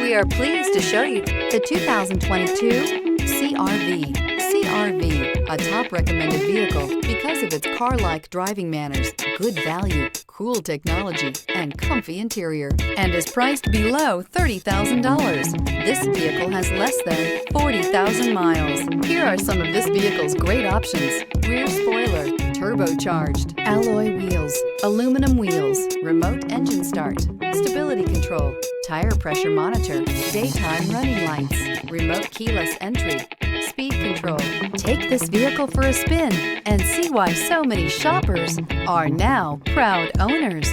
We are pleased to show you the 2022 CR-V. CR-V, a top recommended vehicle because of its car-like driving manners, good value, cool technology, and comfy interior, and is priced below $30,000. This vehicle has less than 40,000 miles. Here are some of this vehicle's great options: rear spoiler, turbocharged, alloy wheels, aluminum wheels, remote engine start, stability control, tire pressure monitor, daytime running lights, remote keyless entry, speed control. Take this vehicle for a spin and see why so many shoppers are now proud owners.